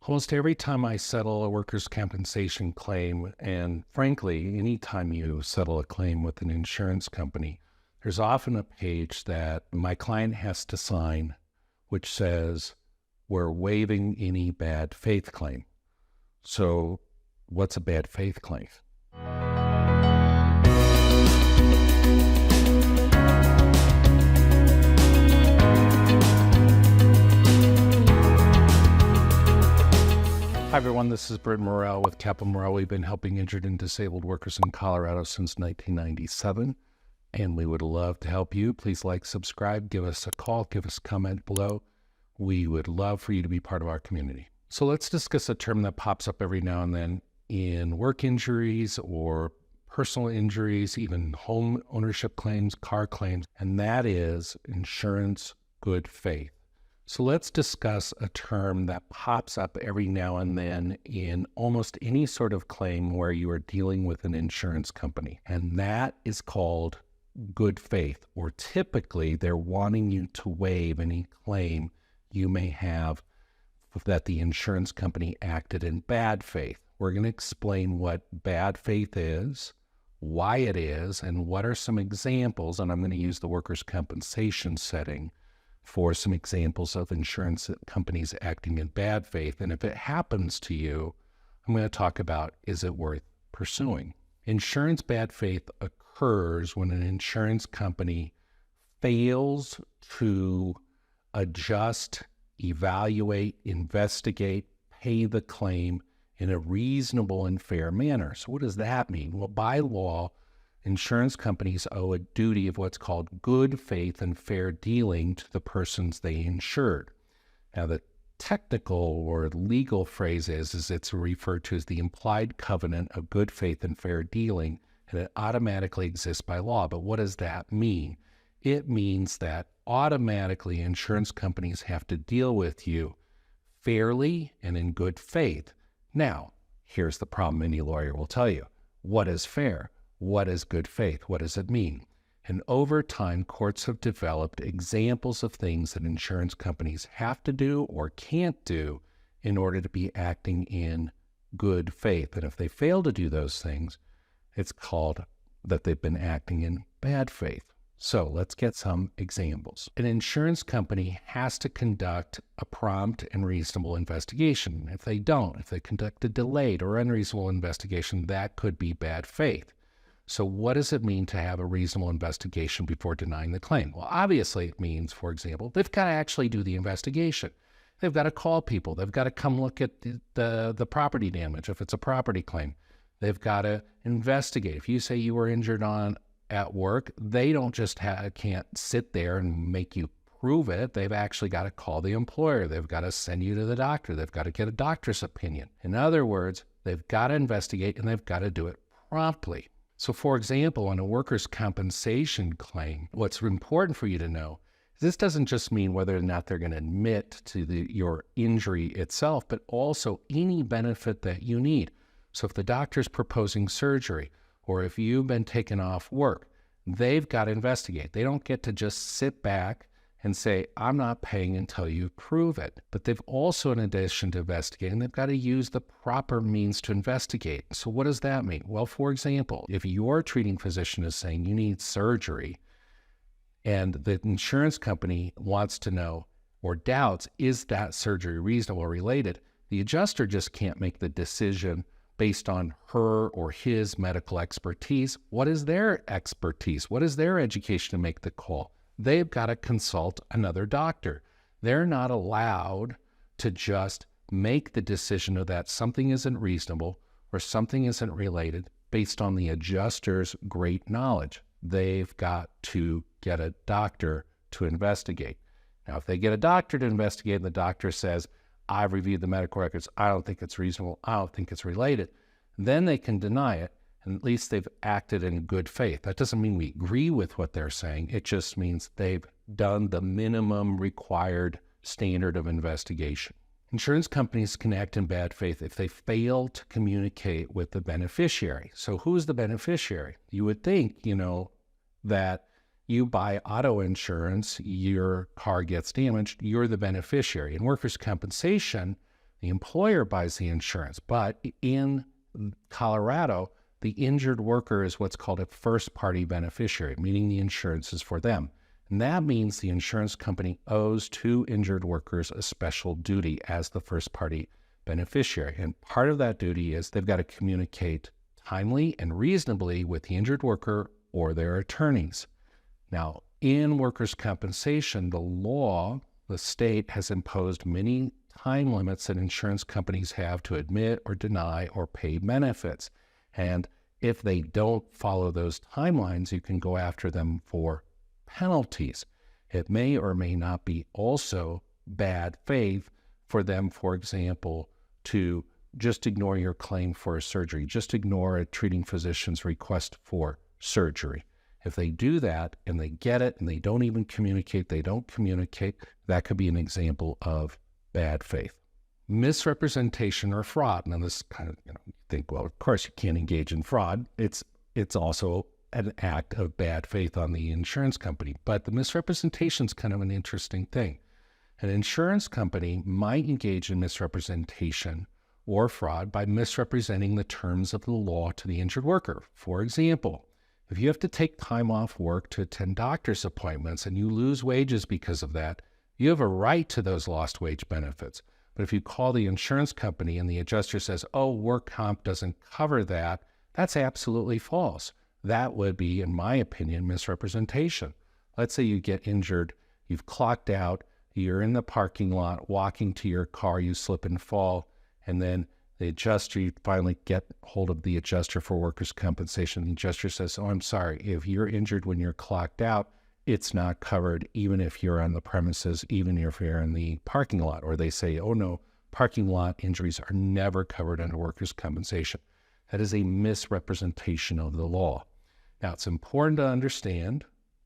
Almost every time I settle a workers' compensation claim, and frankly, anytime you settle a claim with an insurance company, there's often a page that my client has to sign, which says, we're waiving any bad faith claim. So what's a bad faith claim? Hi, everyone. This is Britton Morrell with Kaplan. We've been helping injured and disabled workers in Colorado since 1997, and we would love to help you. Please like, subscribe, give us a call, give us a comment below. We would love for you to be part of our community. So let's discuss a term that pops up every now and then in work injuries or personal injuries, even home ownership claims, car claims, and that is insurance good faith. So let's discuss a term that pops up every now and then in almost any sort of claim where you are dealing with an insurance company, and that is called good faith, or typically they're wanting you to waive any claim you may have that the insurance company acted in bad faith. We're going to explain what bad faith is, why it is, and what are some examples, and I'm going to use the workers' compensation setting for some examples of insurance companies acting in bad faith. And if it happens to you, I'm going to talk about, is it worth pursuing? Insurance bad faith occurs when an insurance company fails to adjust, evaluate, investigate, pay the claim in a reasonable and fair manner. So what does that mean? Well, by law, insurance companies owe a duty of what's called good faith and fair dealing to the persons they insured. Now, the technical or legal phrase is it's referred to as the implied covenant of good faith and fair dealing, and it automatically exists by law. But what does that mean? It means that automatically insurance companies have to deal with you fairly and in good faith. Now, here's the problem any lawyer will tell you. What is fair? What is good faith? What does it mean? And over time, courts have developed examples of things that insurance companies have to do or can't do in order to be acting in good faith. And if they fail to do those things, it's called that they've been acting in bad faith. So let's get some examples. An insurance company has to conduct a prompt and reasonable investigation. If they don't, if they conduct a delayed or unreasonable investigation, that could be bad faith. So what does it mean to have a reasonable investigation before denying the claim? Well, obviously it means, for example, they've got to actually do the investigation. They've got to call people. They've got to come look at the property damage if it's a property claim. They've got to investigate. If you say you were injured at work, they don't just can't sit there and make you prove it. They've actually got to call the employer. They've got to send you to the doctor. They've got to get a doctor's opinion. In other words, they've got to investigate and they've got to do it promptly. So, for example, on a workers' compensation claim, what's important for you to know is this doesn't just mean whether or not they're going to admit to your injury itself, but also any benefit that you need. So if the doctor's proposing surgery, or if you've been taken off work, they've got to investigate. They don't get to just sit back and say, I'm not paying until you prove it. But they've also, in addition to investigating, they've got to use the proper means to investigate. So what does that mean? Well, for example, if your treating physician is saying you need surgery and the insurance company wants to know or doubts, is that surgery reasonable or related? The adjuster just can't make the decision based on her or his medical expertise. What is their expertise? What is their education to make the call? They've got to consult another doctor. They're not allowed to just make the decision of that something isn't reasonable or something isn't related based on the adjuster's great knowledge. They've got to get a doctor to investigate. Now, if they get a doctor to investigate and the doctor says, I've reviewed the medical records, I don't think it's reasonable, I don't think it's related, then they can deny it, and at least they've acted in good faith. That doesn't mean we agree with what they're saying. It just means they've done the minimum required standard of investigation. Insurance companies can act in bad faith if they fail to communicate with the beneficiary. So who's the beneficiary? You would think, that you buy auto insurance, your car gets damaged, you're the beneficiary. In workers' compensation, The employer buys the insurance, but in Colorado, the injured worker is what's called a first-party beneficiary, meaning the insurance is for them. And that means the insurance company owes to injured workers a special duty as the first-party beneficiary. And part of that duty is they've got to communicate timely and reasonably with the injured worker or their attorneys. Now, in workers' compensation, the state has imposed many time limits that insurance companies have to admit or deny or pay benefits. And if they don't follow those timelines, you can go after them for penalties. It may or may not be also bad faith for them, for example, to just ignore your claim for a surgery, just ignore a treating physician's request for surgery. If they do that and they get it and they don't even communicate, that could be an example of bad faith. Misrepresentation or fraud. Now this kind of, you think, well, of course you can't engage in fraud. It's also an act of bad faith on the insurance company. But the misrepresentation is kind of an interesting thing. An insurance company might engage in misrepresentation or fraud by misrepresenting the terms of the law to the injured worker. For example, if you have to take time off work to attend doctor's appointments and you lose wages because of that, you have a right to those lost wage benefits. But if you call the insurance company and the adjuster says, oh, work comp doesn't cover that, that's absolutely false. That would be, in my opinion, misrepresentation. Let's say you get injured, you've clocked out, you're in the parking lot, walking to your car, you slip and fall, and then the adjuster, you finally get hold of the adjuster for workers' compensation. The adjuster says, oh, I'm sorry, if you're injured when you're clocked out, it's not covered even if you're on the premises, even if you're in the parking lot. Or they say, oh no, parking lot injuries are never covered under workers' compensation. That is a misrepresentation of the law. Now, it's important to understand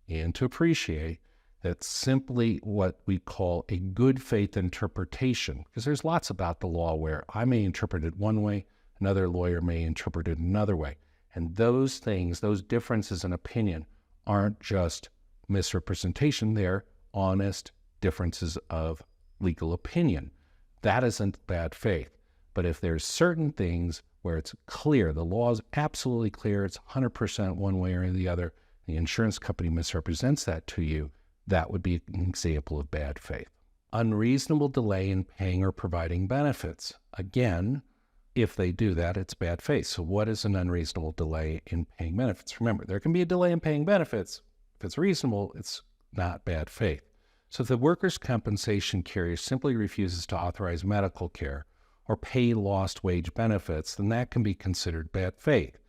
and to appreciate that simply what we call a good faith interpretation, because there's lots about the law where I may interpret it one way, another lawyer may interpret it another way. And those things, those differences in opinion aren't just misrepresentation, they're honest differences of legal opinion. That isn't bad faith. But if there's certain things where it's clear, the law is absolutely clear, it's 100% one way or the other, the insurance company misrepresents that to you, that would be an example of bad faith. Unreasonable delay in paying or providing benefits. Again, if they do that, it's bad faith. So what is an unreasonable delay in paying benefits? Remember, there can be a delay in paying benefits. If it's reasonable, it's not bad faith. So if the workers' compensation carrier simply refuses to authorize medical care or pay lost wage benefits, then that can be considered bad faith.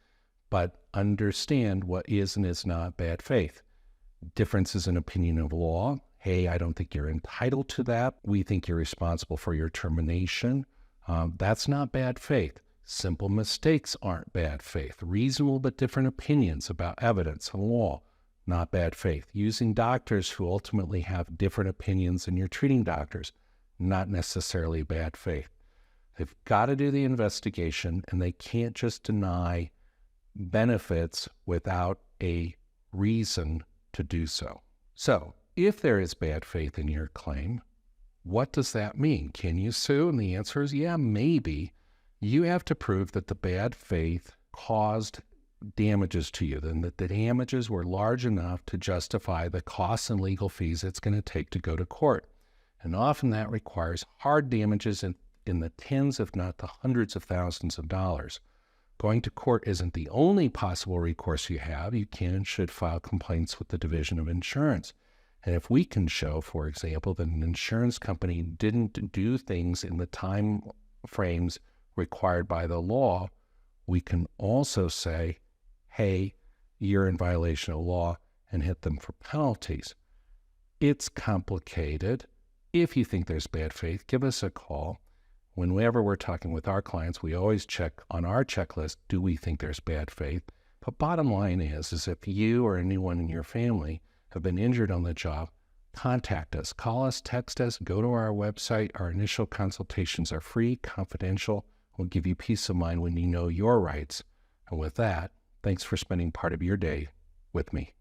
But understand what is and is not bad faith. Differences in opinion of law. Hey, I don't think you're entitled to that. We think you're responsible for your termination. That's not bad faith. Simple mistakes aren't bad faith. Reasonable but different opinions about evidence and law, not bad faith. Using doctors who ultimately have different opinions than your treating doctors, not necessarily bad faith. They've got to do the investigation, and they can't just deny benefits without a reason to do so. So, if there is bad faith in your claim, what does that mean? Can you sue? And the answer is yeah, maybe. You have to prove that the bad faith caused damages to you, then that the damages were large enough to justify the costs and legal fees it's going to take to go to court. And often that requires hard damages in the tens, if not the hundreds of thousands of dollars. Going to court isn't the only possible recourse you have. You can and should file complaints with the Division of Insurance. And if we can show, for example, that an insurance company didn't do things in the time frames required by the law, we can also say, hey, you're in violation of law, and hit them for penalties. It's complicated. If you think there's bad faith, give us a call. Whenever we're talking with our clients, we always check on our checklist, do we think there's bad faith? But bottom line is if you or anyone in your family have been injured on the job, contact us. Call us, text us, go to our website. Our initial consultations are free, confidential. We'll give you peace of mind when you know your rights. And with that, thanks for spending part of your day with me.